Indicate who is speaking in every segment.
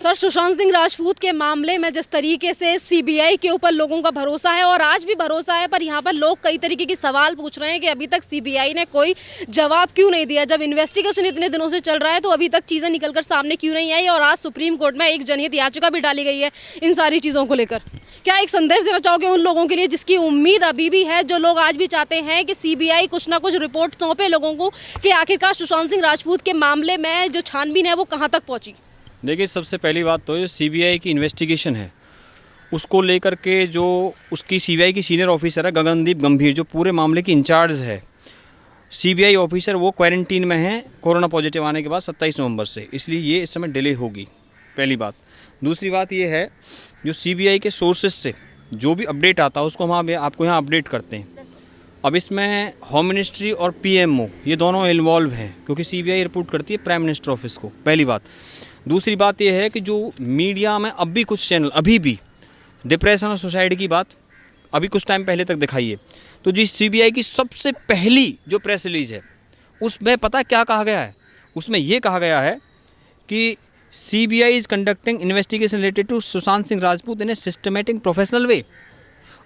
Speaker 1: Sir, Sushant Singh Rajput के मामले में जिस तरीके से सीबीआई के ऊपर लोगों का भरोसा है और आज भी भरोसा है, पर यहाँ पर लोग कई तरीके की सवाल पूछ रहे हैं कि अभी तक सीबीआई ने कोई जवाब क्यों नहीं दिया। जब इन्वेस्टिगेशन इतने दिनों से चल रहा है तो अभी तक चीज़ें निकलकर सामने क्यों नहीं आई और आज सुप्रीम कोर्ट में एक जनहित याचिका भी डाली गई है इन सारी चीज़ों को लेकर। क्या एक संदेश देना चाहोगे उन लोगों के लिए जिसकी उम्मीद अभी भी है, जो लोग आज भी चाहते हैं कि सीबीआई कुछ ना कुछ रिपोर्ट सौंपे लोगों को कि आखिरकार सुशांत सिंह राजपूत के मामले में जो छानबीन है वो कहाँ तक पहुँची?
Speaker 2: देखिए, सबसे पहली बात तो ये सीबीआई की इन्वेस्टिगेशन है, उसको लेकर के जो उसकी सीबीआई की सीनियर ऑफिसर है गगनदीप गंभीर, जो पूरे मामले की इंचार्ज है सीबीआई ऑफिसर, वो क्वारंटीन में है कोरोना पॉजिटिव आने के बाद 27 नवंबर से, इसलिए ये इस समय डिले होगी, पहली बात। दूसरी बात ये है, जो सीबीआई के सोर्सेज से जो भी अपडेट आता है उसको हम आपको यहाँ अपडेट करते हैं। अब इसमें होम मिनिस्ट्री और पीएमओ ये दोनों इन्वॉल्व हैं, क्योंकि सीबीआई रिपोर्ट करती है प्राइम मिनिस्टर ऑफिस को, पहली बात। दूसरी बात यह है कि जो मीडिया में अब भी कुछ चैनल अभी भी डिप्रेशन और सुसाइड की बात अभी कुछ टाइम पहले तक दिखाई है, तो जी सीबीआई की सबसे पहली जो प्रेस रिलीज है उसमें पता क्या कहा गया है? उसमें ये कहा गया है कि CBI is conducting investigation related to Sushant Singh Rajput in a systematic professional way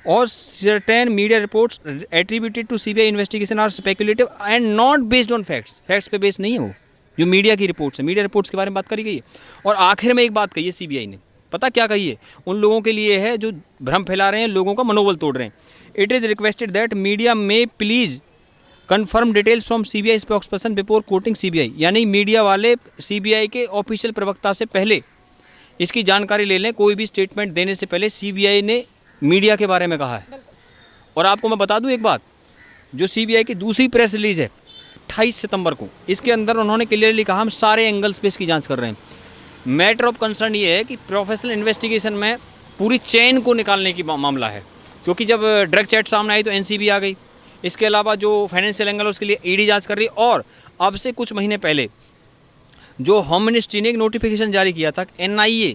Speaker 2: और certain media reports attributed to CBI investigation are speculative and not based on facts. Facts पे बेस्ड नहीं है वो, जो मीडिया की रिपोर्ट्स है, मीडिया रिपोर्ट्स के बारे में बात करी गई है। और आखिर में एक बात कही है सीबीआई ने, पता क्या कही है? उन लोगों के लिए है जो भ्रम फैला रहे हैं, लोगों का मनोबल तोड़ रहे हैं। It is requested that media may please confirm details from CBI spokesperson before quoting CBI, यानी मीडिया वाले सीबीआई के ऑफिशियल प्रवक्ता से पहले इसकी जानकारी ले लें। कोई भी स्टेटमेंट देने से पहले सीबीआई ने मीडिया के बारे में कहा है। और आपको मैं बता दूं एक बात, जो सीबीआई की दूसरी प्रेस रिलीज है 28 सितंबर को, इसके अंदर उन्होंने क्लियरली कहा हम सारे एंगल्स पे इसकी जांच कर रहे हैं। मैटर ऑफ कंसर्न ये है कि प्रोफेशनल इन्वेस्टिगेशन में पूरी चेन को निकालने की मामला है, क्योंकि जब ड्रग चैट सामने आई तो एनसीबी आ गई। इसके अलावा जो फाइनेंशियल एंगल है उसके लिए ईडी जांच कर रही है। और अब से कुछ महीने पहले जो होम मिनिस्ट्री ने एक नोटिफिकेशन जारी किया था, एनआईए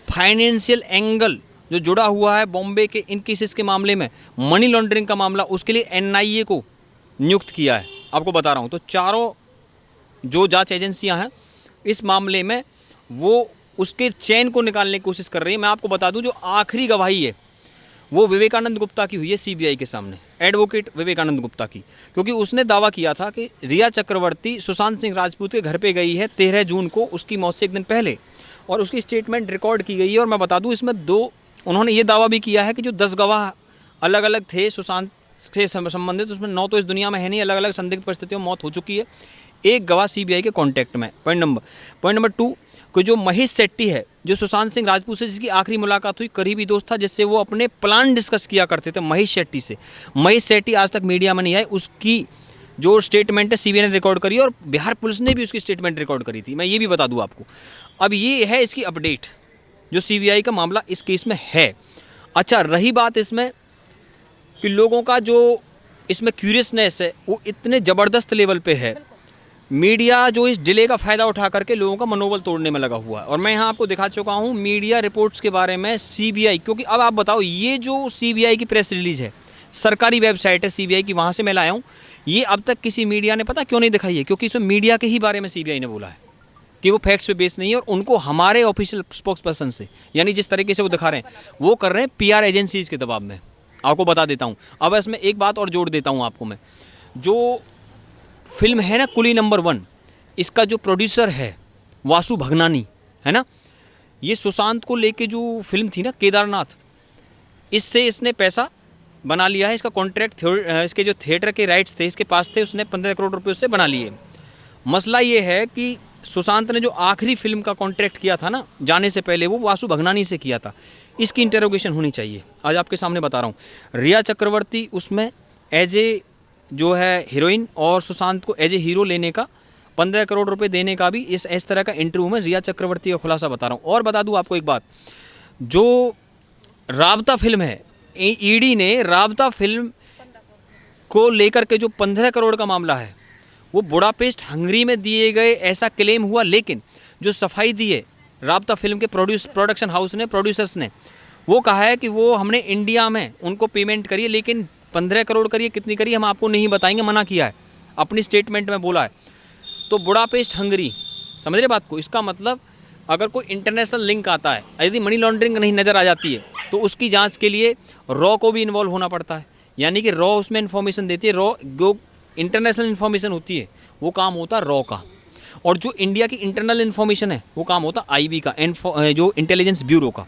Speaker 2: फाइनेंशियल एंगल जो जुड़ा हुआ है बॉम्बे के इन केसेस के मामले में, मनी लॉन्ड्रिंग का मामला, उसके लिए एनआईए को नियुक्त किया है। आपको बता रहा हूँ, तो चारों जो जांच एजेंसियां हैं इस मामले में वो उसके चैन को निकालने की कोशिश कर रही है। मैं आपको बता दूं, जो आखिरी गवाही है वो विवेकानंद गुप्ता की हुई है सीबीआई के सामने, एडवोकेट विवेकानंद गुप्ता की, क्योंकि उसने दावा किया था कि रिया चक्रवर्ती सुशांत सिंह राजपूत के घर पे गई है 13 जून को, उसकी मौत से एक दिन पहले, और उसकी स्टेटमेंट रिकॉर्ड की गई है। और मैं बता दूँ, इसमें उन्होंने ये दावा भी किया है कि जो 10 गवाह अलग अलग थे सुशांत से संबंधित, उसमें 9 तो इस दुनिया में है नहीं, अलग अलग संदिग्ध परिस्थितियों में मौत हो चुकी है, एक गवाह सीबीआई के कांटेक्ट में। पॉइंट नंबर 2 कि जो महेश शेट्टी है, जो सुशांत सिंह राजपूत से जिसकी आखिरी मुलाकात हुई, करीबी दोस्त था जिससे वो अपने प्लान डिस्कस किया करते थे, महेश शेट्टी से। महेश शेट्टी आज तक मीडिया में नहीं आए, उसकी जो स्टेटमेंट है सीबीआई ने रिकॉर्ड करी और बिहार पुलिस ने भी उसकी स्टेटमेंट रिकॉर्ड करी थी। मैं ये भी बता दूँ आपको। अब ये है इसकी अपडेट जो सीबीआई का मामला इस केस में है। अच्छा, रही बात इसमें कि लोगों का जो इसमें क्यूरियसनेस है वो इतने ज़बरदस्त लेवल पे है, मीडिया जो इस डिले का फ़ायदा उठा करके लोगों का मनोबल तोड़ने में लगा हुआ है। और मैं यहाँ आपको दिखा चुका हूँ मीडिया रिपोर्ट्स के बारे में सीबीआई, क्योंकि अब आप बताओ, ये जो सीबीआई की प्रेस रिलीज है, सरकारी वेबसाइट है सीबीआई की, वहाँ से मैं लाया हूँ, ये अब तक किसी मीडिया ने पता क्यों नहीं दिखाई है? क्योंकि इसमें मीडिया के ही बारे में सीबीआई ने बोला है कि वो फैक्ट्स पे बेस नहीं है, और उनको हमारे ऑफिशियल स्पोक्स पर्सन से, यानी जिस तरीके से वो दिखा रहे हैं, वो कर रहे हैं पीआर एजेंसीज के दबाव में। आपको बता देता हूँ। अब इसमें एक बात और जोड़ देता हूँ आपको मैं, जो फिल्म है ना कुली नंबर 1, इसका जो प्रोड्यूसर है वासु भगनानी है ना, ये सुशांत को लेके जो फिल्म थी ना केदारनाथ, इससे इसने पैसा बना लिया है। इसका कॉन्ट्रैक्ट, इसके जो थिएटर के राइट्स थे इसके पास थे, उसने 15 करोड़ रुपये उससे बना लिए। मसला ये है कि सुशांत ने जो आखिरी फिल्म का कॉन्ट्रैक्ट किया था ना जाने से पहले, वो वासु भगनानी से किया था। इसकी इंटरोगेशन होनी चाहिए। आज आपके सामने बता रहा हूँ, रिया चक्रवर्ती उसमें एज ए जो है हीरोइन और सुशांत को एज ए हीरो लेने का 15 करोड़ रुपए देने का भी इस तरह का इंटरव्यू में रिया चक्रवर्ती का खुलासा बता रहा हूँ। और बता दूँ आपको एक बात, जो राबता फिल्म है, ईडी ने राबता फिल्म को लेकर के जो 15 करोड़ का मामला है वो बुडापेस्ट हंगरी में दिए गए ऐसा क्लेम हुआ, लेकिन जो सफाई दी है राबता फिल्म के प्रोडक्शन हाउस ने, प्रोड्यूसर्स ने, वो कहा है कि वो हमने इंडिया में उनको पेमेंट करी है, लेकिन 15 करोड़ करिए, कितनी करिए हम आपको नहीं बताएंगे, मना किया है, अपनी स्टेटमेंट में बोला है। तो बुडापेस्ट हंगरी, समझ रहे बात को? इसका मतलब अगर कोई इंटरनेशनल लिंक आता है, यदि मनी लॉन्ड्रिंग नहीं नज़र आ जाती है तो उसकी जांच के लिए रॉ को भी इन्वॉल्व होना पड़ता है, यानी कि रॉ उसमें इन्फॉर्मेशन देती है। रॉ जो इंटरनेशनल इन्फॉर्मेशन होती है वो काम होता है रॉ का, और जो इंडिया की इंटरनल इन्फॉर्मेशन है वो काम होता है आईबी का, जो इंटेलिजेंस ब्यूरो का।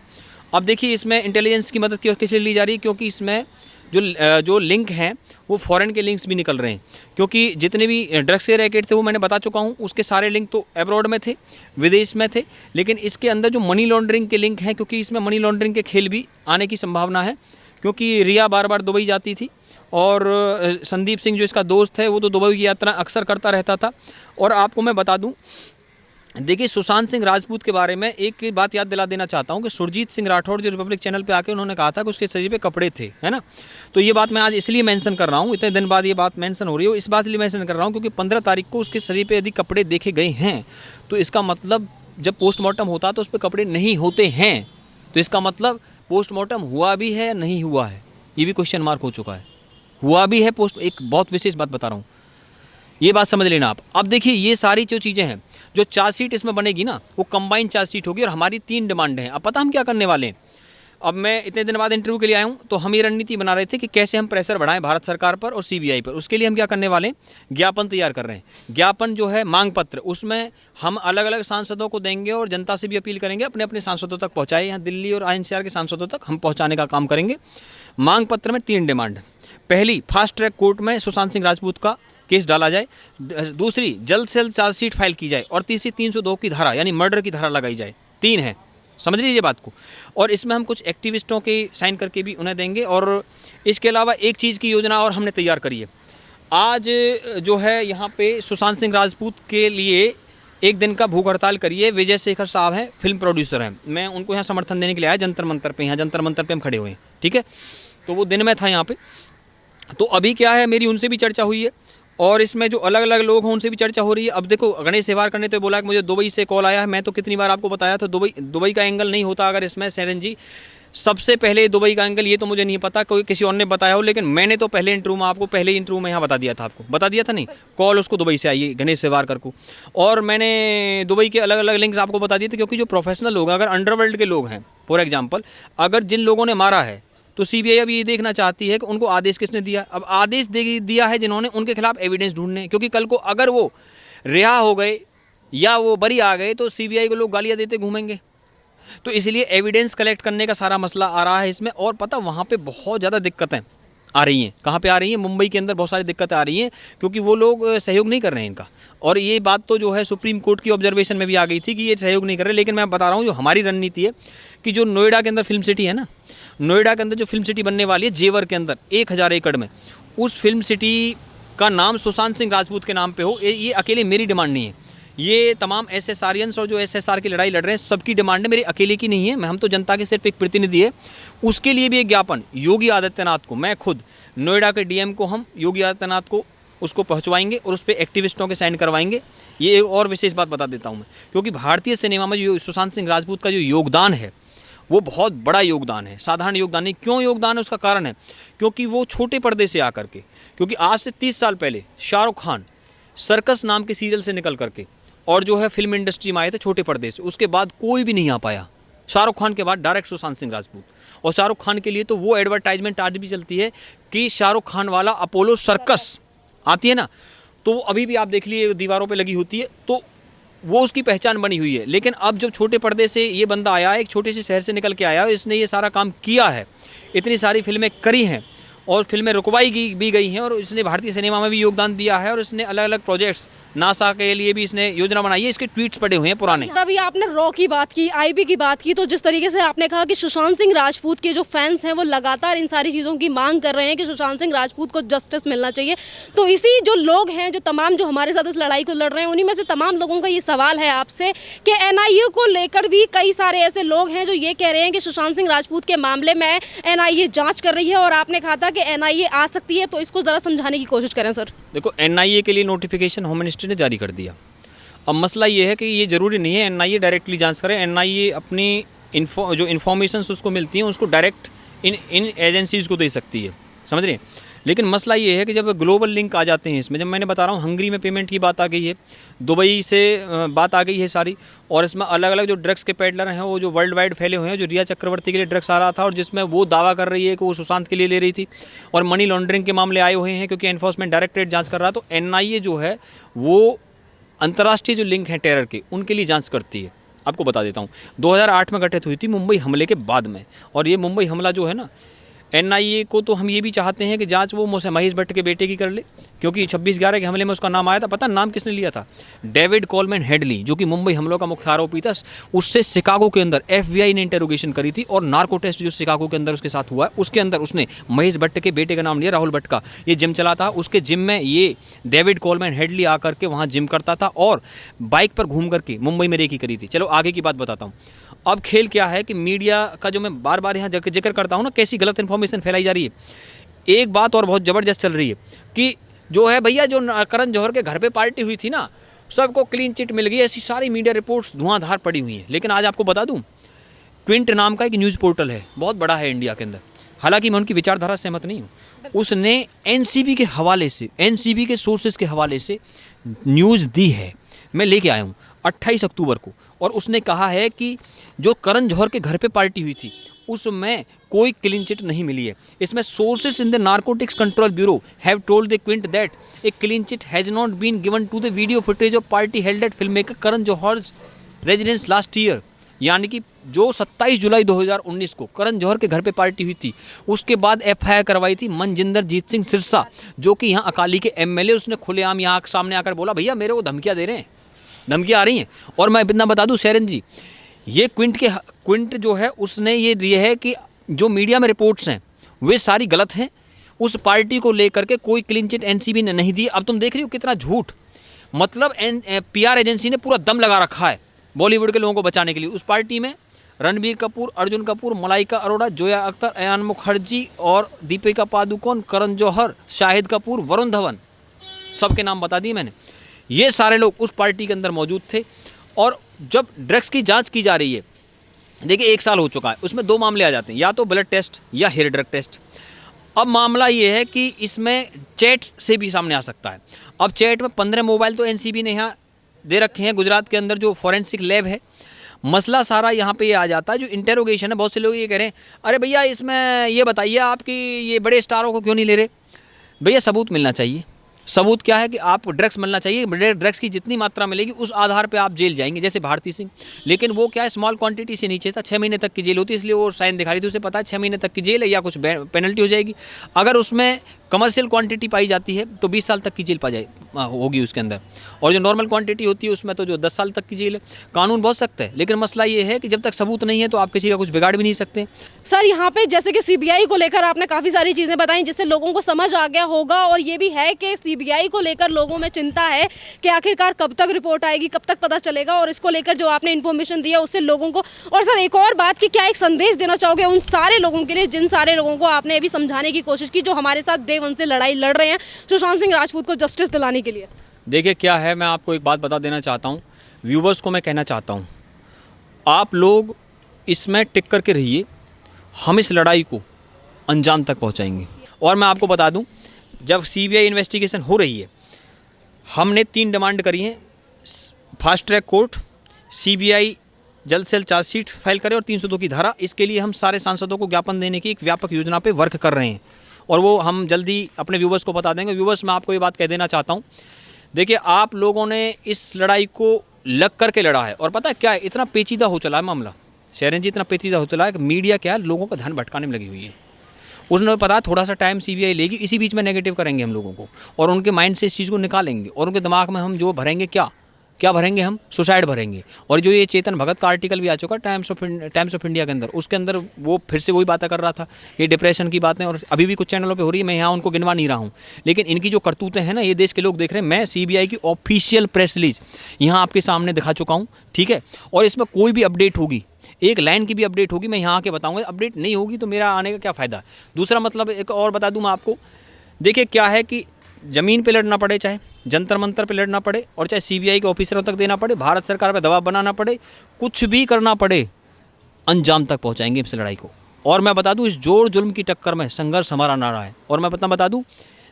Speaker 2: अब देखिए इसमें इंटेलिजेंस की मदद किस लिए ली जा रही है, क्योंकि इसमें जो लिंक हैं वो फॉरेन के लिंक्स भी निकल रहे हैं, क्योंकि जितने भी ड्रग्स के रैकेट थे वो मैंने बता चुका हूँ, उसके सारे लिंक तो अब्रॉड में थे, विदेश में थे, लेकिन इसके अंदर जो मनी लॉन्ड्रिंग के लिंक हैं, क्योंकि इसमें मनी लॉन्ड्रिंग के खेल भी आने की संभावना है, क्योंकि रिया बार बार दुबई जाती थी और संदीप सिंह जो इसका दोस्त है वो तो दुबई की यात्रा अक्सर करता रहता था। और आपको मैं बता दूं, देखिए सुशांत सिंह राजपूत के बारे में एक बात याद दिला देना चाहता हूं कि सुरजीत सिंह राठौड़ जो रिपब्लिक चैनल पे आके उन्होंने कहा था कि उसके शरीर पे कपड़े थे, है ना। तो ये बात मैं आज इसलिए मेंशन कर रहा हूं, इतने दिन बाद ये बात मेंशन हो रही है, इस बात इसलिए मेंशन कर रहा हूं क्योंकि 15 तारीख को उसके शरीर पे यदि कपड़े देखे गए हैं तो इसका मतलब जब पोस्टमार्टम होता तो उस पर कपड़े नहीं होते हैं, तो इसका मतलब पोस्टमार्टम हुआ भी है या नहीं हुआ है, ये भी क्वेश्चन मार्क हो चुका है। हुआ भी है पोस्ट, एक बहुत विशेष बात बता रहा हूँ, ये बात समझ लेना आप। अब देखिए ये सारी जो चीज़ें हैं, जो चार्जशीट इसमें बनेगी ना वो कंबाइंड चार्जशीट होगी, और हमारी 3 डिमांड हैं। अब पता हम क्या करने वाले हैं, अब मैं इतने दिन बाद इंटरव्यू के लिए आया हूँ, तो हम ये रणनीति बना रहे थे कि कैसे हम प्रेशर बढ़ाएं भारत सरकार पर और सीबीआई पर। उसके लिए हम क्या करने वाले हैं, ज्ञापन तैयार कर रहे हैं। ज्ञापन जो है मांग पत्र, उसमें हम अलग अलग सांसदों को देंगे और जनता से भी अपील करेंगे अपने अपने सांसदों तक पहुँचाए, यहाँ दिल्ली और INCR के सांसदों तक हम पहुँचाने का काम करेंगे। मांग पत्र में 3 डिमांड, पहली फास्ट ट्रैक कोर्ट में सुशांत सिंह राजपूत का केस डाला जाए, दूसरी जल्द से जल्द चार्जशीट फाइल की जाए, और तीसरी 302 की धारा यानी मर्डर की धारा लगाई जाए। 3 है, समझ लीजिए बात को। और इसमें हम कुछ एक्टिविस्टों के साइन करके भी उन्हें देंगे। और इसके अलावा एक चीज़ की योजना और हमने तैयार करी है। आज जो है यहाँ पे सुशांत सिंह राजपूत के लिए एक दिन का भूख हड़ताल करिए। विजय शेखर साहब हैं, फिल्म प्रोड्यूसर हैं, मैं उनको यहाँ समर्थन देने के लिए आया जंतर मंतर पे, यहाँ जंतर मंतर पे हम खड़े हुए हैं, ठीक है। तो वो दिन में था यहाँ पे, तो अभी क्या है मेरी उनसे भी चर्चा हुई है, और इसमें जो अलग अलग लोग हैं उनसे भी चर्चा हो रही है। अब देखो गणेश सेवारकर ने तो बोला कि मुझे दुबई से कॉल आया है, मैं तो कितनी बार आपको बताया था दुबई का एंगल नहीं होता अगर इसमें सेरन जी, सबसे पहले दुबई का एंगल ये तो मुझे नहीं पता, कोई किसी और ने बताया हो, लेकिन मैंने तो पहले इंटरव्यू में आपको पहले इंटरव्यू में यहाँ बता दिया था, आपको बता दिया था नहीं, कॉल उसको दुबई से आई है गणेश सेवारकर को, और मैंने दुबई के अलग अलग लिंक्स आपको बता दिए थे। क्योंकि जो प्रोफेशनल लोग हैं, अगर अंडरवर्ल्ड के लोग हैं, फॉर एग्जाम्पल अगर जिन लोगों ने मारा है, तो सीबीआई अब ये देखना चाहती है कि उनको आदेश किसने दिया। अब आदेश दिया है जिन्होंने, उनके खिलाफ एविडेंस ढूंढने, क्योंकि कल को अगर वो रिहा हो गए या वो बरी आ गए तो सीबीआई को लोग गालियां देते घूमेंगे। तो इसलिए एविडेंस कलेक्ट करने का सारा मसला आ रहा है इसमें। और पता वहाँ पे बहुत ज़्यादा दिक्कतें आ रही हैं। कहाँ पे आ रही हैं? मुंबई के अंदर बहुत सारी दिक्कतें आ रही हैं, क्योंकि वो लोग सहयोग नहीं कर रहे हैं इनका। और ये बात तो जो है सुप्रीम कोर्ट की ऑब्जर्वेशन में भी आ गई थी कि ये सहयोग नहीं कर रहे। लेकिन मैं बता रहा हूँ जो हमारी रणनीति है कि जो नोएडा के अंदर फिल्म सिटी है ना, नोएडा के अंदर जो फिल्म सिटी बनने वाली है जेवर के अंदर 1000 एकड़ में, उस फिल्म सिटी का नाम सुशांत सिंह राजपूत के नाम पे हो। ये अकेले मेरी डिमांड नहीं है, ये तमाम SSRians और जो SSR की लड़ाई लड़ रहे हैं सबकी डिमांड है, मेरी अकेले की नहीं है। हम तो जनता के सिर्फ एक प्रतिनिधि है। उसके लिए भी एक ज्ञापन योगी आदित्यनाथ को, मैं खुद नोएडा के DM को, हम योगी आदित्यनाथ को उसको पहुंचवाएंगे और उस पर एक्टिविस्टों के साइन करवाएंगे। ये एक और विशेष बात बता देता हूं मैं, क्योंकि भारतीय सिनेमा में जो सुशांत सिंह राजपूत का जो योगदान है वो बहुत बड़ा योगदान है, साधारण योगदान नहीं। क्यों योगदान है? उसका कारण है क्योंकि वो छोटे पर्दे से आकर के, क्योंकि आज से 30 साल पहले शाहरुख खान सर्कस नाम के सीरियल से निकल करके और जो है फिल्म इंडस्ट्री में आए थे छोटे पर्दे से, उसके बाद कोई भी नहीं आ पाया। शाहरुख खान के बाद डायरेक्ट सुशांत सिंह राजपूत। और शाहरुख खान के लिए तो वो एडवर्टाइजमेंट आज भी चलती है कि शाहरुख खान वाला अपोलो सर्कस आती है ना, तो वो अभी भी आप देख लिए दीवारों पे लगी होती है, तो वो उसकी पहचान बनी हुई है। लेकिन अब जब छोटे पर्दे से ये बंदा आया, एक छोटे से शहर से निकल के आया और इसने ये सारा काम किया है, इतनी सारी फिल्में करी हैं और फिल्में रुकवाई भी गई हैं, और इसने भारतीय सिनेमा में भी योगदान दिया है, और इसने अलग अलग प्रोजेक्ट्स नासा के लिए भी इसने योजना बनाई है। इसके ट्वीट्स पड़े हुए हैं पुराने।
Speaker 1: अभी आपने रॉ की बात की, IB की बात की, तो जिस तरीके से आपने कहा कि सुशांत सिंह राजपूत के जो फैंस हैं वो लगातार इन सारी चीज़ों की मांग कर रहे हैं कि सुशांत सिंह राजपूत को जस्टिस मिलना चाहिए, तो इसी जो लोग हैं, जो तमाम जो हमारे साथ इस लड़ाई को लड़ रहे हैं, उन्हीं में से तमाम लोगों का ये सवाल है आपसे कि NIA को लेकर भी कई सारे ऐसे लोग हैं जो ये कह रहे हैं कि सुशांत सिंह राजपूत के मामले में NIA जाँच कर रही है, और आपने कहा था कि NIA आ सकती है, तो इसको ज़रा समझाने की कोशिश करें सर।
Speaker 2: देखो, NIA के लिए नोटिफिकेशन होम मिनिस्ट्री ने जारी कर दिया। अब मसला ये है कि ये ज़रूरी नहीं है NIA डायरेक्टली जांच करे। NIA अपनी जो इन्फॉर्मेशन उसको मिलती हैं उसको डायरेक्ट इन एजेंसीज़ को दे सकती है, समझ रहे हैं। लेकिन मसला ये है कि जब ग्लोबल लिंक आ जाते हैं इसमें, जब मैंने बता रहा हूँ हंगरी में पेमेंट की बात आ गई है, दुबई से बात आ गई है सारी, और इसमें अलग अलग जो ड्रग्स के पेडलर हैं वो जो वर्ल्ड वाइड फैले हुए हैं, जो रिया चक्रवर्ती के लिए ड्रग्स आ रहा था और जिसमें वो दावा कर रही है कि वो सुशांत के लिए ले रही थी, और मनी लॉन्ड्रिंग के मामले आए हुए हैं क्योंकि एनफोर्समेंट डायरेक्टरेट जाँच कर रहा है। तो NIA जो है वो अंतर्राष्ट्रीय जो लिंक हैं टेरर के, उनके लिए जाँच करती है। आपको बता देता हूँ 2008 में गठित हुई थी मुंबई हमले के बाद में, और ये मुंबई हमला जो है ना, NIA को तो हम ये भी चाहते हैं कि जांच वो महेश भट्ट के बेटे की कर ले, क्योंकि 26/11 के हमले में उसका नाम आया था। पता नाम किसने लिया था? डेविड कोलमैन हेडली, जो कि मुंबई हमलों का मुख्य आरोपी था। उससे शिकागो के अंदर FBI ने इंटेरोगेशन करी थी, और नार्को टेस्ट जो शिकागो के अंदर उसके साथ हुआ है, उसके अंदर उसने महेश भट्ट के बेटे का नाम लिया, राहुल भट्ट का। ये जिम चला था, उसके जिम में ये डेविड कोलमैन हेडली आकर के वहाँ जिम करता था और बाइक पर घूम करके मुंबई में रेकी करी थी। चलो आगे की बात बताता हूँ। अब खेल क्या है कि मीडिया का जो मैं बार बार यहाँ जिक्र करता हूँ ना, कैसी गलत इन्फॉर्मेशन फैलाई जा रही है। एक बात और बहुत ज़बरदस्त चल रही है कि जो है भैया, जो करण जौहर के घर पे पार्टी हुई थी ना, सबको क्लीन चिट मिल गई, ऐसी सारी मीडिया रिपोर्ट्स धुआंधार पड़ी हुई हैं। लेकिन आज आपको बता दूं, क्विंट नाम का एक न्यूज़ पोर्टल है, बहुत बड़ा है इंडिया के अंदर, हालांकि मैं उनकी विचारधारा से सहमत नहीं हूँ। उसने NCB के हवाले से, NCB के सोर्सेज के हवाले से न्यूज़ दी है, मैं लेके आया हूँ 28 अक्टूबर को। और उसने कहा है कि जो करण जौहर के घर पे पार्टी हुई थी उसमें कोई क्लीन चिट नहीं मिली है। इसमें sources in the narcotics control bureau have told the Quint that a clean chit has not been given to the video footage of party held at film maker Karan Johar residence last year. यानी कि जो 27 जुलाई 2019 को करण जौहर के घर पे party हुई थी, उसके बाद FIR करवाई थी मनजिंदर जीत सिंह सिरसा, जो कि यहाँ अकाली के MLA। उसने खुलेआम यहाँ सामने आकर बोला, भैया मेरे को धमकियाँ दे रहे हैं, धमकियाँ आ रही हैं। और मैं इतना बता दूं शरण जी, ये क्विंट जो है उसने ये दिए है कि जो मीडिया में रिपोर्ट्स हैं वे सारी गलत हैं। उस पार्टी को लेकर के कोई क्लीन चिट NCB ने नहीं दी। अब तुम देख रही हो कितना झूठ, मतलब PR एजेंसी ने पूरा दम लगा रखा है बॉलीवुड के लोगों को बचाने के लिए। उस पार्टी में रणबीर कपूर, अर्जुन कपूर, मलाइका अरोड़ा, जोया अख्तर, अयान मुखर्जी और दीपिका पादुकोण, करण जौहर, शाहिद कपूर, वरुण धवन, सबके नाम बता दिए मैंने। ये सारे लोग उस पार्टी के अंदर मौजूद थे। और जब ड्रग्स की जांच की जा रही है, देखिए 1 साल हो चुका है, उसमें 2 मामले आ जाते हैं, या तो ब्लड टेस्ट या हेयर ड्रग टेस्ट। अब मामला ये है कि इसमें चैट से भी सामने आ सकता है। अब चैट में 15 मोबाइल तो NCB ने यहाँ दे रखे हैं, गुजरात के अंदर जो फॉरेंसिक लैब है। मसला सारा यहाँ पे ये आ जाता है, जो इंटेरोगेशन है। बहुत से लोग ये कह रहे हैं, अरे भैया इसमें ये बताइए आपकी ये बड़े स्टारों को क्यों नहीं ले रहे? भैया सबूत मिलना चाहिए। सबूत क्या है कि आप ड्रग्स मिलना चाहिए, ड्रग्स की जितनी मात्रा मिलेगी उस आधार पे आप जेल जाएंगे, जैसे भारती सिंह। लेकिन वो क्या है, स्मॉल क्वांटिटी से नीचे था, 6 महीने तक की जेल होती है, इसलिए वो साइन दिखा रही थी, उसे पता है 6 महीने तक की जेल है या कुछ पेनल्टी हो जाएगी। अगर उसमें कमर्शियल क्वांटिटी पाई जाती है तो 20 साल तक की जेल होगी उसके अंदर, और जो नॉर्मल क्वांटिटी होती है उसमें तो जो 10 साल तक की जेल है। कानून बहुत सख्त है, लेकिन मसला ये है कि जब तक सबूत नहीं है तो आप किसी का कुछ बिगाड़ भी नहीं सकते।
Speaker 1: सर यहाँ पे जैसे कि CBI को लेकर आपने काफ़ी सारी चीज़ें बताई जिससे लोगों को समझ आ गया होगा, और ये भी है कि CBI को लेकर लोगों में चिंता है कि आखिरकार कब तक रिपोर्ट आएगी, कब तक पता चलेगा, और इसको लेकर जो आपने इन्फॉर्मेशन दिया उससे लोगों को। और सर एक और बात कि क्या एक संदेश देना चाहोगे उन सारे लोगों के लिए, जिन सारे लोगों को आपने अभी समझाने की कोशिश की, जो हमारे साथ डे 1 से लड़ाई लड़ रहे हैं सुशांत सिंह राजपूत को जस्टिस दिलाने के लिए?
Speaker 2: देखिए क्या है, मैं आपको एक बात बता देना चाहता हूँ, व्यूवर्स को मैं कहना चाहता हूँ, आप लोग इसमें टिक करके रहिए, हम इस लड़ाई को अंजाम तक पहुँचाएंगे। और मैं आपको बता दूँ, जब CBI इन्वेस्टिगेशन हो रही है, हमने 3 डिमांड करी हैं। फास्ट ट्रैक कोर्ट, CBI जल्द से जल्द चार्जशीट फाइल करे और 302 की धारा। इसके लिए हम सारे सांसदों को ज्ञापन देने की एक व्यापक योजना पे वर्क कर रहे हैं, और वो हम जल्दी अपने व्यूवर्स को बता देंगे। व्यूवर्स, मैं आपको ये बात कह देना चाहता हूँ, देखिए आप लोगों ने इस लड़ाई को लग करके लड़ा है, और पता है क्या है, इतना पेचीदा हो चला है मामला शरण जी, इतना पेचीदा हो चला है कि मीडिया क्या है, लोगों का ध्यान भटकाने में लगी हुई है। उसने पता है थोड़ा सा टाइम CBI लेगी, इसी बीच में नेगेटिव करेंगे हम लोगों को, और उनके माइंड से इस चीज़ को निकालेंगे, और उनके दिमाग में हम जो भरेंगे, क्या भरेंगे, हम सुसाइड भरेंगे। और जो ये चेतन भगत का आर्टिकल भी आ चुका टाइम्स ऑफ इंडिया के अंदर, उसके अंदर वो फिर से वही बातें कर रहा था, ये डिप्रेशन की बातें, और अभी भी कुछ चैनलों पे हो रही है, मैं यहाँ उनको गिनवा नहीं रहा हूँ। लेकिन इनकी जो करतूतें हैं ना, ये देश के लोग देख रहे हैं। मैं CBI की ऑफिशियल प्रेस रिलीज यहाँ आपके सामने दिखा चुका हूँ, ठीक है। और इसमें कोई भी अपडेट होगी, एक लाइन की भी अपडेट होगी, मैं यहाँ आके बताऊँगा। अपडेट नहीं होगी तो मेरा आने का क्या फ़ायदा। दूसरा मतलब एक और बता दूँ मैं आपको, देखिए क्या है कि ज़मीन पे लड़ना पड़े, चाहे जंतर मंतर पे लड़ना पड़े, और चाहे CBI के ऑफिसरों तक देना पड़े, भारत सरकार पे दबाव बनाना पड़े, कुछ भी करना पड़े, अंजाम तक पहुंचाएंगे इस लड़ाई को। और मैं बता दूं, इस जोर जुल्म की टक्कर में संघर्ष हमारा नारा है। और मैं बता दूं,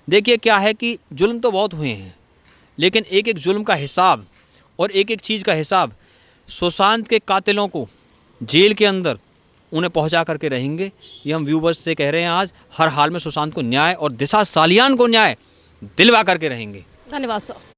Speaker 2: देखिए क्या है कि जुल्म तो बहुत हुए हैं, लेकिन एक एक जुल्म का हिसाब और एक एक चीज़ का हिसाब सुशांत के कातिलों को जेल के अंदर उन्हें पहुंचा करके रहेंगे। ये हम व्यूवर्स से कह रहे हैं आज। हर हाल में सुशांत को न्याय और दिशा सालियान को न्याय दिलवा करके रहेंगे।
Speaker 1: धन्यवाद सर।